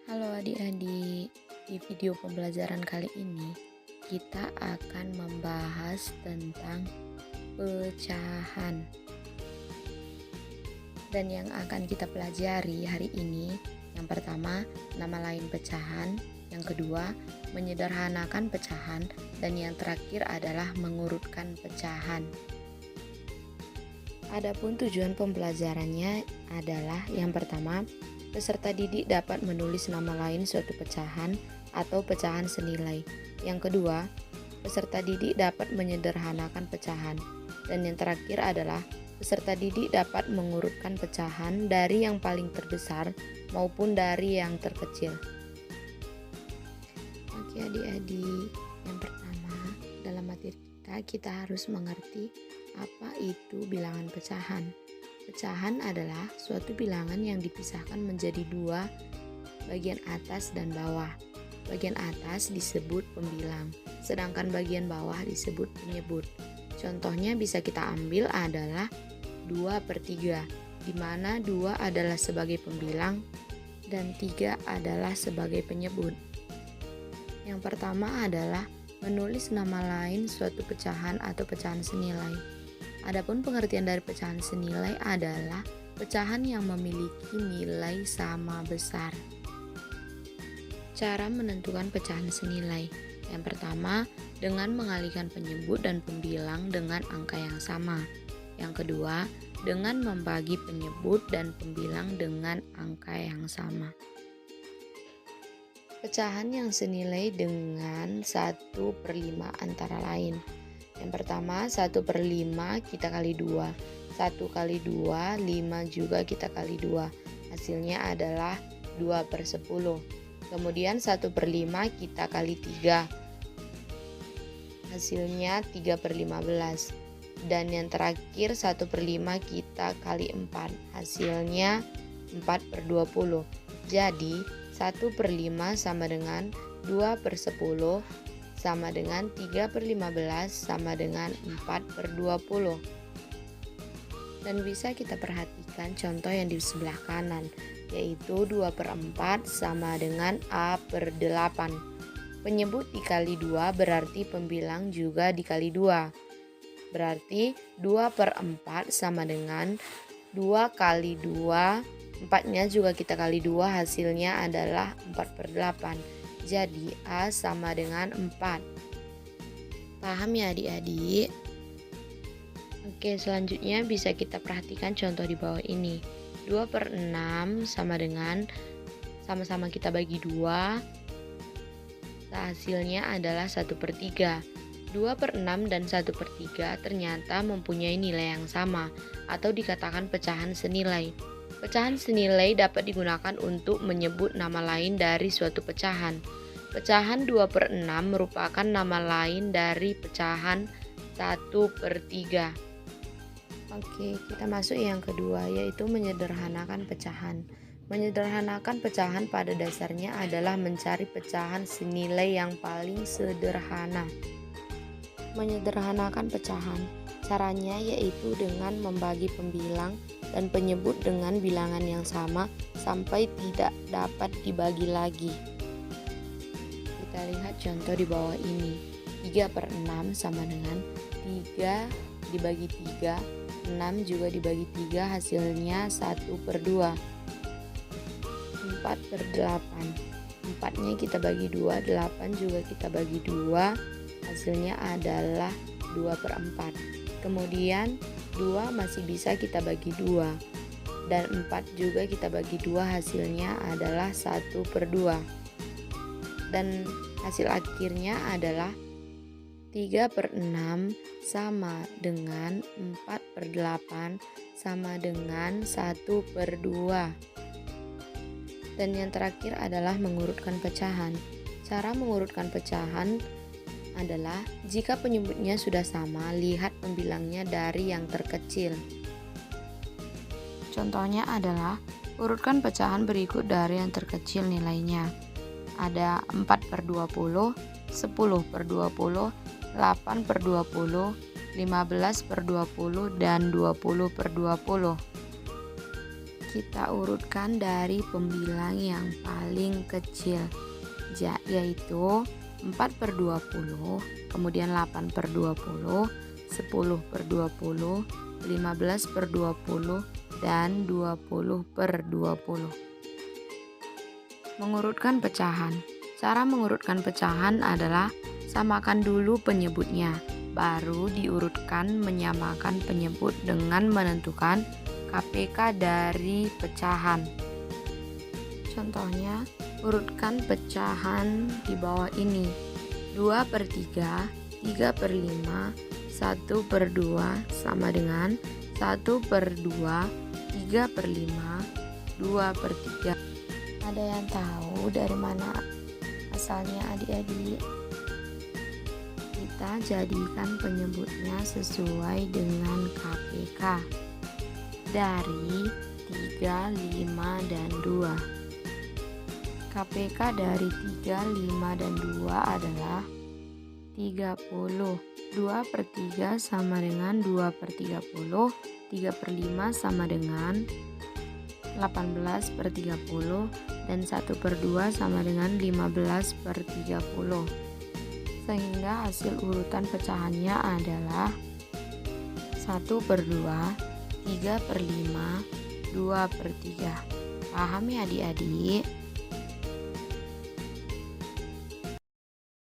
Halo adik-adik, di video pembelajaran kali ini kita akan membahas tentang pecahan. Dan yang akan kita pelajari hari ini, yang pertama nama lain pecahan, yang kedua menyederhanakan pecahan, dan yang terakhir adalah mengurutkan pecahan. Adapun tujuan pembelajarannya adalah yang pertama, peserta didik dapat menulis nama lain suatu pecahan atau pecahan senilai. Yang kedua, peserta didik dapat menyederhanakan pecahan. Dan yang terakhir adalah peserta didik dapat mengurutkan pecahan dari yang paling terbesar maupun dari yang terkecil. Oke adik-adik, yang pertama dalam materi kita harus mengerti apa itu bilangan pecahan. Pecahan adalah suatu bilangan yang dipisahkan menjadi dua, bagian atas dan bawah. Bagian atas disebut pembilang, sedangkan bagian bawah disebut penyebut. Contohnya bisa kita ambil adalah 2/3, di mana 2 adalah sebagai pembilang dan 3 adalah sebagai penyebut. Yang pertama adalah menulis nama lain suatu pecahan atau pecahan senilai. Adapun pengertian dari pecahan senilai adalah pecahan yang memiliki nilai sama besar. Cara menentukan pecahan senilai. Yang pertama, dengan mengalihkan penyebut dan pembilang dengan angka yang sama. Yang kedua, dengan membagi penyebut dan pembilang dengan angka yang sama. Pecahan yang senilai dengan 1/5 antara lain. Yang pertama 1/5 kita kali 2, 1 kali 2, 5 juga kita kali 2, hasilnya adalah 2/10. Kemudian 1/5 kita kali 3, hasilnya 3/15. Dan yang terakhir 1/5 kita kali 4, hasilnya 4/20. Jadi 1/5 sama dengan 2/10 sama dengan 3/15 sama dengan 4/20. Dan bisa kita perhatikan contoh yang di sebelah kanan, yaitu 2/4 sama dengan A/8. Penyebut dikali 2 berarti pembilang juga dikali 2. Berarti 2/4 sama dengan 2 kali 2, 4-nya juga kita kali 2, hasilnya adalah 4/8. Jadi A sama dengan 4. Paham ya adik-adik? Oke, selanjutnya bisa kita perhatikan contoh di bawah ini. 2/6 sama dengan sama-sama kita bagi 2. Hasilnya adalah 1/3. 2/6 dan 1/3 ternyata mempunyai nilai yang sama atau dikatakan pecahan senilai. Pecahan senilai dapat digunakan untuk menyebut nama lain dari suatu pecahan. Pecahan 2/6 merupakan nama lain dari pecahan 1/3. Oke, kita masuk yang kedua, yaitu menyederhanakan pecahan. Menyederhanakan pecahan pada dasarnya adalah mencari pecahan senilai yang paling sederhana. Menyederhanakan pecahan, caranya yaitu dengan membagi pembilang dan penyebut dengan bilangan yang sama sampai tidak dapat dibagi lagi. Kita lihat contoh di bawah ini. 3/6 sama dengan 3 dibagi 3, 6 juga dibagi 3, hasilnya 1/2. 4/8, 4-nya kita bagi 2, 8 juga kita bagi 2, hasilnya adalah 2/4. Kemudian 2 masih bisa kita bagi 2, dan 4 juga kita bagi 2, hasilnya adalah 1/2. Dan hasil akhirnya adalah 3/6 sama dengan 4/8 sama dengan 1/2. Dan yang terakhir adalah mengurutkan pecahan. Cara mengurutkan pecahan adalah jika penyebutnya sudah sama, lihat pembilangnya dari yang terkecil. Contohnya adalah urutkan pecahan berikut dari yang terkecil nilainya. Ada 4/20, 10/20, 8/20, 15/20, dan 20/20. Kita urutkan dari pembilang yang paling kecil, yaitu 4/20, kemudian 8/20, 10/20, 15/20, dan 20/20. Mengurutkan pecahan. Cara mengurutkan pecahan adalah samakan dulu penyebutnya, baru diurutkan menyamakan penyebut dengan menentukan KPK dari pecahan. Contohnya, urutkan pecahan di bawah ini: 2/3, 3/5, 1/2 sama dengan 1/2, 3/5, 2/3. Ada yang tahu dari mana asalnya adik-adik? Kita jadikan penyebutnya sesuai dengan KPK dari 3, 5, dan 2. KPK dari 3, 5, dan 2 adalah 30. 2/3 sama dengan 2/30, 3/5 sama dengan 18/30, dan 1/2 sama dengan 15/30. Sehingga hasil urutan pecahannya adalah 1/2, 3/5, 2/3. Paham ya adik-adik?